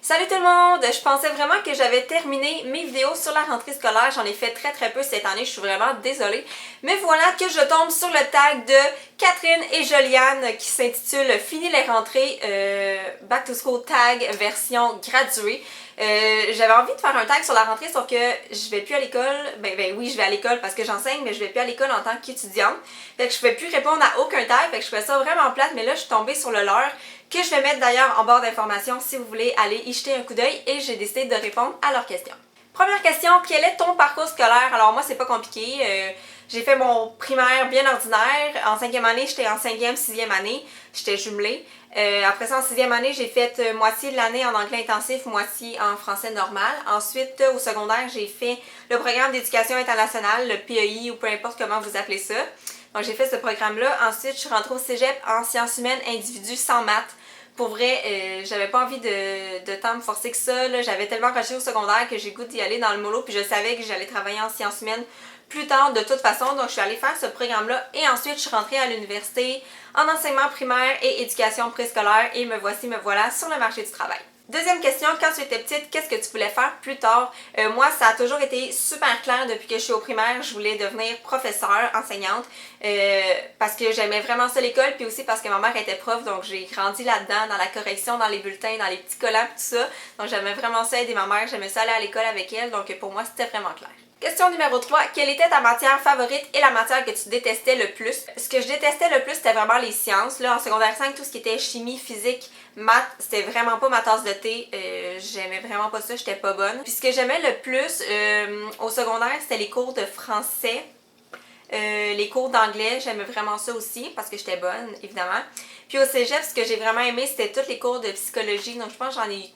Salut tout le monde! Je pensais vraiment que j'avais terminé mes vidéos sur la rentrée scolaire. J'en ai fait très peu cette année, je suis vraiment désolée. Mais voilà que je tombe sur le tag de Catherine et Joliane qui s'intitule Fini les rentrées Back to School tag version graduée. J'avais envie de faire un tag sur la rentrée, sauf que je vais plus à l'école. Ben oui, je vais à l'école parce que j'enseigne, mais je vais plus à l'école en tant qu'étudiante. Fait que je pouvais plus répondre à aucun tag, fait que je trouvais ça vraiment plate, mais là je suis tombée sur le leur, que je vais mettre d'ailleurs en barre d'informations si vous voulez aller y jeter un coup d'œil, et j'ai décidé de répondre à leurs questions. Première question, quel est ton parcours scolaire? Alors moi c'est pas compliqué, j'ai fait mon primaire bien ordinaire. En 5e année, j'étais en 5e, 6e année, j'étais jumelée. Après ça, en 6e année, j'ai fait moitié de l'année en anglais intensif, moitié en français normal. Ensuite, au secondaire, j'ai fait le programme d'éducation internationale, le PEI ou peu importe comment vous appelez ça. Donc j'ai fait ce programme-là. Ensuite, je suis rentrée au cégep en sciences humaines individu sans maths. Pour vrai, j'avais pas envie de tant me forcer que ça. J'avais tellement rushé au secondaire que j'ai goût d'y aller dans le mollo, puis je savais que j'allais travailler en sciences humaines plus tard de toute façon. Donc je suis allée faire ce programme-là et ensuite je suis rentrée à l'université en enseignement primaire et éducation préscolaire et me voilà sur le marché du travail. Deuxième question, quand tu étais petite, qu'est-ce que tu voulais faire plus tard? Moi, ça a toujours été super clair depuis que je suis au primaire. Je voulais devenir professeure, enseignante, parce que j'aimais vraiment ça l'école, puis aussi parce que ma mère était prof, donc j'ai grandi là-dedans, dans la correction, dans les bulletins, dans les petits collants, tout ça. Donc j'aimais vraiment ça aider ma mère, j'aimais ça aller à l'école avec elle, donc pour moi, c'était vraiment clair. Question numéro 3. Quelle était ta matière favorite et la matière que tu détestais le plus? Ce que je détestais le plus, c'était vraiment les sciences. Là, en secondaire 5, tout ce qui était chimie, physique, maths, c'était vraiment pas ma tasse de thé. J'aimais vraiment pas ça, j'étais pas bonne. Puis ce que j'aimais le plus au secondaire, c'était les cours de français. Les cours d'anglais, j'aimais vraiment ça aussi parce que j'étais bonne, évidemment. Puis au cégep, ce que j'ai vraiment aimé, c'était tous les cours de psychologie. Donc je pense que j'en ai eu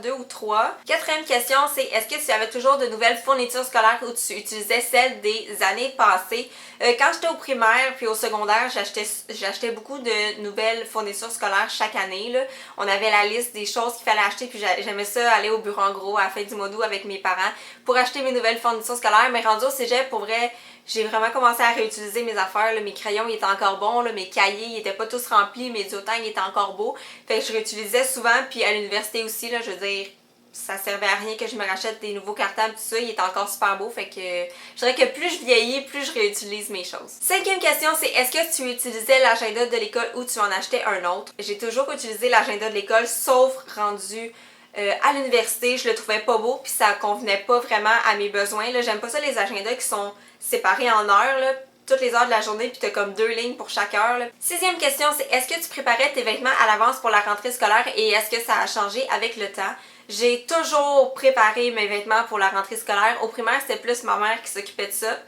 2 ou 3. Quatrième question, c'est est-ce que tu avais toujours de nouvelles fournitures scolaires ou tu utilisais celles des années passées? Quand j'étais au primaire puis au secondaire, j'achetais beaucoup de nouvelles fournitures scolaires chaque année. Là. On avait la liste des choses qu'il fallait acheter, puis j'aimais ça aller au bureau en gros à la fin du mois d'août avec mes parents pour acheter mes nouvelles fournitures scolaires. Mais rendu au cégep, pour vrai, j'ai vraiment commencé à réutiliser mes affaires. Là. Mes crayons ils étaient encore bons, là. Mes cahiers ils étaient pas tous remplis, mes diotins ils étaient encore beaux. Fait que je réutilisais souvent, puis à l'université aussi, là, je veux dire, ça servait à rien que je me rachète des nouveaux cartables, tout ça, il est encore super beau, fait que je dirais que plus je vieillis, plus je réutilise mes choses. Cinquième question, c'est est-ce que tu utilisais l'agenda de l'école ou tu en achetais un autre? J'ai toujours utilisé l'agenda de l'école, sauf rendu à l'université, je le trouvais pas beau, puis ça convenait pas vraiment à mes besoins. Là, j'aime pas ça les agendas qui sont séparés en heures, là, toutes les heures de la journée, puis t'as comme 2 lignes pour chaque heure. Là. Sixième question, c'est est-ce que tu préparais tes vêtements à l'avance pour la rentrée scolaire et est-ce que ça a changé avec le temps? J'ai toujours préparé mes vêtements pour la rentrée scolaire. Au primaire, c'était plus ma mère qui s'occupait de ça.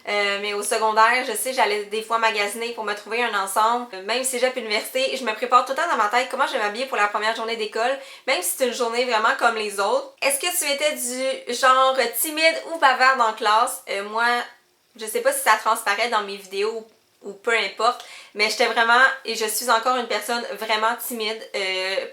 Mais au secondaire, je sais, j'allais des fois magasiner pour me trouver un ensemble. Même si j'ai à l'université, je me prépare tout le temps dans ma tête comment je vais m'habiller pour la première journée d'école, même si c'est une journée vraiment comme les autres. Est-ce que tu étais du genre timide ou bavarde en classe? Moi, je sais pas si ça transparaît dans mes vidéos ou peu importe, mais j'étais vraiment, et je suis encore une personne vraiment timide.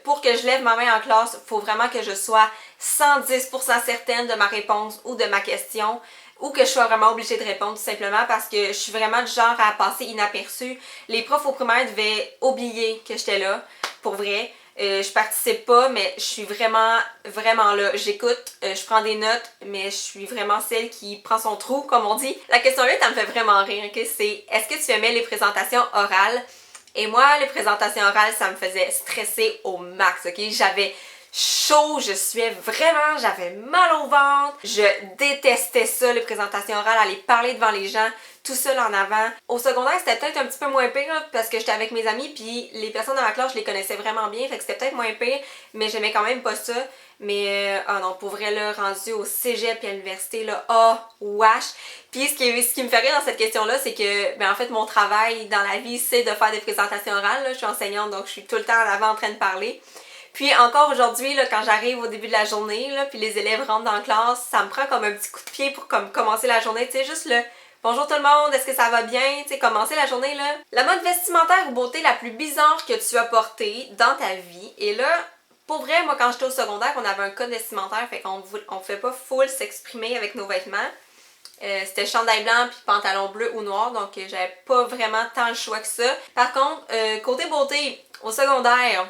Pour que je lève ma main en classe, il faut vraiment que je sois 110% certaine de ma réponse ou de ma question, ou que je sois vraiment obligée de répondre tout simplement parce que je suis vraiment du genre à passer inaperçue. Les profs au primaire devaient oublier que j'étais là, pour vrai. Je participe pas, mais je suis vraiment là. J'écoute, je prends des notes, mais je suis vraiment celle qui prend son trou, comme on dit. La question 8, elle me fait vraiment rire, ok? C'est est-ce que tu aimais les présentations orales? Et moi, les présentations orales, ça me faisait stresser au max, ok? J'avais chaud, j'avais mal au ventre, je détestais ça, les présentations orales, aller parler devant les gens, tout seul en avant. Au secondaire, c'était peut-être un petit peu moins pire là, parce que j'étais avec mes amis, puis les personnes dans ma classe, je les connaissais vraiment bien, fait que c'était peut-être moins pire, mais j'aimais quand même pas ça. Mais, oh non, pour vrai, là, rendu au cégep et à l'université, là, wesh! Puis ce qui me fait rire dans cette question-là, c'est que, ben en fait, mon travail dans la vie, c'est de faire des présentations orales, là. Je suis enseignante, donc je suis tout le temps en avant en train de parler. Puis encore aujourd'hui, là, quand j'arrive au début de la journée, là, puis les élèves rentrent dans la classe, ça me prend comme un petit coup de pied pour comme commencer la journée, tu sais, juste le bonjour tout le monde, est-ce que ça va bien, tu sais, commencer la journée là. La mode vestimentaire ou beauté la plus bizarre que tu as portée dans ta vie. Et là, pour vrai, moi quand j'étais au secondaire, on avait un code vestimentaire, fait qu'on fait pas full s'exprimer avec nos vêtements. C'était chandail blanc puis pantalon bleu ou noir, donc j'avais pas vraiment tant le choix que ça. Par contre, côté beauté, au secondaire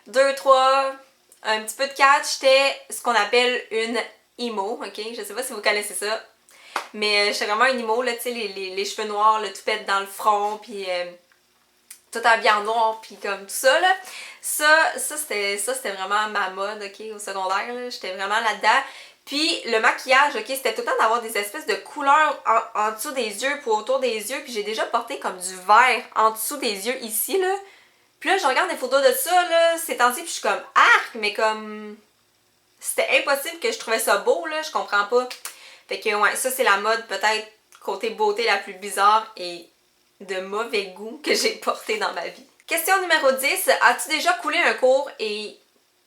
2, 3, un petit peu de catch, j'étais ce qu'on appelle une emo, ok? Je sais pas si vous connaissez ça. Mais j'étais vraiment une emo, là, tu sais, les cheveux noirs, le toupette dans le front, puis tout habillé en noir, puis comme tout ça, là. Ça c'était vraiment ma mode, ok, au secondaire, là. J'étais vraiment là-dedans. Puis le maquillage, ok, c'était tout le temps d'avoir des espèces de couleurs en dessous des yeux, puis autour des yeux, puis j'ai déjà porté comme du vert en dessous des yeux ici, là. Puis là, je regarde des photos de ça, là, ces temps-ci, puis je suis comme arc, mais comme... C'était impossible que je trouvais ça beau, là, je comprends pas. Fait que, ouais, ça, c'est la mode, peut-être, côté beauté la plus bizarre et de mauvais goût que j'ai porté dans ma vie. Question numéro 10. As-tu déjà coulé un cours? Et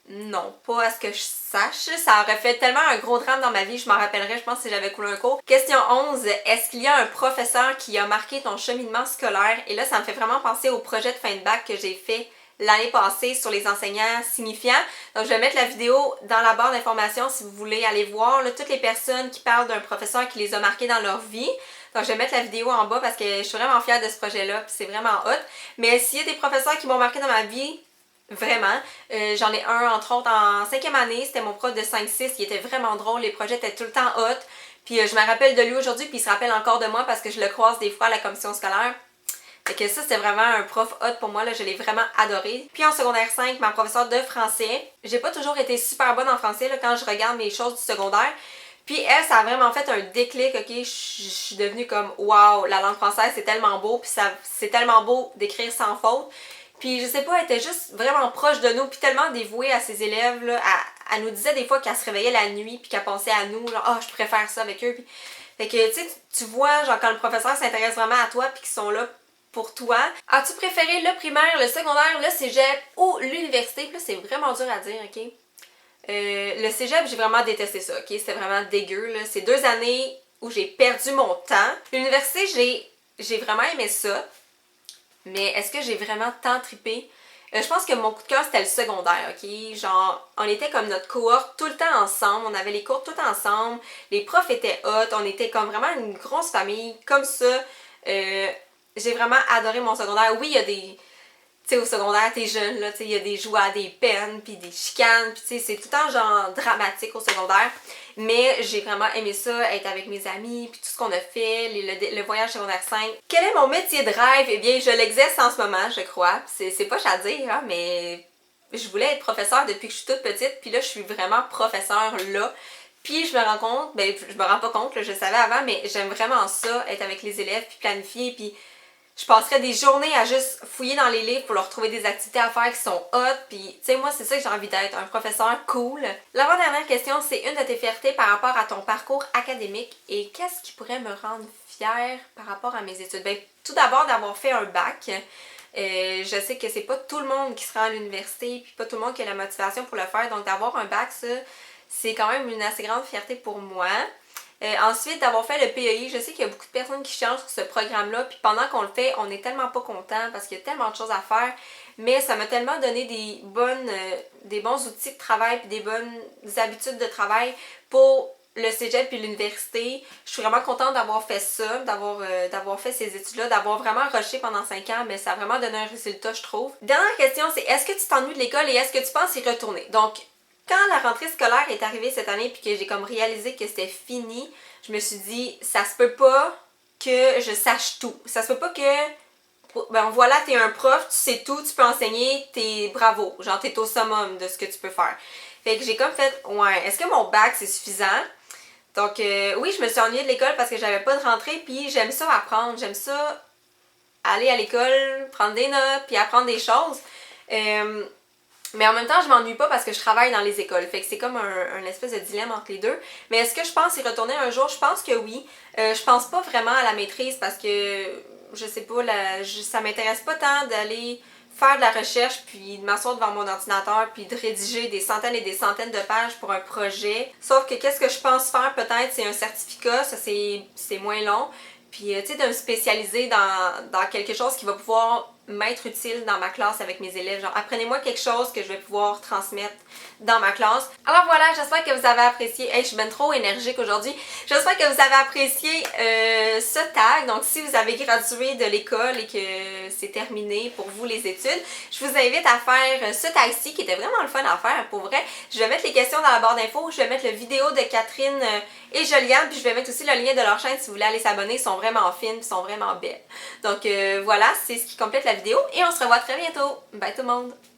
non, pas à ce que je sache. Ça aurait fait tellement un gros drame dans ma vie, je m'en rappellerais, je pense, si j'avais coulé un cours. Question 11. Est-ce qu'il y a un professeur qui a marqué ton cheminement scolaire? Et là, ça me fait vraiment penser au projet de fin de bac que j'ai fait l'année passée sur les enseignants signifiants. Donc, je vais mettre la vidéo dans la barre d'informations si vous voulez aller voir là, toutes les personnes qui parlent d'un professeur qui les a marqués dans leur vie. Donc, je vais mettre la vidéo en bas parce que je suis vraiment fière de ce projet-là, puis c'est vraiment hot. Mais s'il y a des professeurs qui m'ont marqué dans ma vie, vraiment, j'en ai un, entre autres, en 5e année, c'était mon prof de 5-6, qui était vraiment drôle, les projets étaient tout le temps hot. Puis je me rappelle de lui aujourd'hui, puis il se rappelle encore de moi parce que je le croise des fois à la commission scolaire. Fait que ça, c'était vraiment un prof hot pour moi, là, je l'ai vraiment adoré. Puis en secondaire 5, ma professeure de français, j'ai pas toujours été super bonne en français là, quand je regarde mes choses du secondaire. Puis elle, ça a vraiment fait un déclic, ok, je suis devenue comme waouh, la langue française c'est tellement beau, puis c'est tellement beau d'écrire sans faute. Puis je sais pas, elle était juste vraiment proche de nous, puis tellement dévouée à ses élèves, là, elle nous disait des fois qu'elle se réveillait la nuit, puis qu'elle pensait à nous, genre, je préfère ça avec eux, puis... Fait que, tu sais, tu vois, genre, quand le professeur s'intéresse vraiment à toi, puis qu'ils sont là pour toi. As-tu préféré le primaire, le secondaire, le cégep ou l'université? Puis là, c'est vraiment dur à dire, ok? Le cégep, j'ai vraiment détesté ça, ok? C'était vraiment dégueu, là. C'est 2 années où j'ai perdu mon temps. L'université, j'ai vraiment aimé ça. Mais est-ce que j'ai vraiment tant trippé? Je pense que mon coup de cœur, c'était le secondaire, ok? Genre, on était comme notre cohorte tout le temps ensemble, on avait les cours tout le temps ensemble, les profs étaient hot, on était comme vraiment une grosse famille, comme ça. J'ai vraiment adoré mon secondaire. Oui, il y a des... Tu sais, au secondaire, t'es jeune, là, tu sais, il y a des joies, des peines, puis des chicanes, puis tu sais, c'est tout le temps genre dramatique au secondaire. Mais j'ai vraiment aimé ça, être avec mes amis, puis tout ce qu'on a fait, le voyage secondaire 5. Quel est mon métier de rêve? Eh bien, je l'exerce en ce moment, je crois. C'est poche à dire, hein, mais je voulais être professeure depuis que je suis toute petite, puis là, je suis vraiment professeure là. Puis je me rends compte, ben je me rends pas compte, là, je le savais avant, mais j'aime vraiment ça, être avec les élèves, puis planifier, puis je passerais des journées à juste fouiller dans les livres pour leur trouver des activités à faire qui sont hot. Puis, tu sais, moi, c'est ça que j'ai envie d'être, un professeur cool. L'avant-dernière question, c'est une de tes fiertés par rapport à ton parcours académique et qu'est-ce qui pourrait me rendre fière par rapport à mes études? Ben, tout d'abord, d'avoir fait un bac. Je sais que c'est pas tout le monde qui se rend à l'université puis pas tout le monde qui a la motivation pour le faire. Donc, d'avoir un bac, ça, c'est quand même une assez grande fierté pour moi. Ensuite, d'avoir fait le PEI, je sais qu'il y a beaucoup de personnes qui changent sur ce programme-là, puis pendant qu'on le fait, on n'est tellement pas content parce qu'il y a tellement de choses à faire, mais ça m'a tellement donné des bons outils de travail puis des bonnes habitudes de travail pour le cégep puis l'université. Je suis vraiment contente d'avoir fait ça, d'avoir fait ces études-là, d'avoir vraiment rushé pendant 5 ans, mais ça a vraiment donné un résultat, je trouve. Dernière question, c'est est-ce que tu t'ennuies de l'école et est-ce que tu penses y retourner? Donc, quand la rentrée scolaire est arrivée cette année puis que j'ai comme réalisé que c'était fini, je me suis dit, ça se peut pas que je sache tout. Ça se peut pas que, ben voilà, t'es un prof, tu sais tout, tu peux enseigner, t'es bravo. Genre, t'es au summum de ce que tu peux faire. Fait que j'ai comme fait, ouais, est-ce que mon bac c'est suffisant? Donc, oui, je me suis ennuyée de l'école parce que j'avais pas de rentrée puis j'aime ça apprendre. J'aime ça aller à l'école, prendre des notes puis apprendre des choses. Mais en même temps, je m'ennuie pas parce que je travaille dans les écoles. Fait que c'est comme un espèce de dilemme entre les deux. Mais est-ce que je pense y retourner un jour? Je pense que oui. Je pense pas vraiment à la maîtrise parce que, je sais pas, ça m'intéresse pas tant d'aller faire de la recherche puis de m'asseoir devant mon ordinateur puis de rédiger des centaines et des centaines de pages pour un projet. Sauf que qu'est-ce que je pense faire peut-être, c'est un certificat, ça c'est moins long. Puis, tu sais, de me spécialiser dans quelque chose qui va pouvoir m'être utile dans ma classe avec mes élèves. Genre, apprenez-moi quelque chose que je vais pouvoir transmettre dans ma classe. Alors voilà, j'espère que vous avez apprécié. Hey, je suis bien trop énergique aujourd'hui. J'espère que vous avez apprécié ce tag. Donc, si vous avez gradué de l'école et que c'est terminé pour vous les études, je vous invite à faire ce tag-ci qui était vraiment le fun à faire. Pour vrai, je vais mettre les questions dans la barre d'infos. Je vais mettre la vidéo de Catherine et Joliane. Puis je vais mettre aussi le lien de leur chaîne si vous voulez aller s'abonner. Ils sont vraiment fines, ils sont vraiment belles. Donc voilà, c'est ce qui complète la vidéo et on se revoit très bientôt. Bye tout le monde!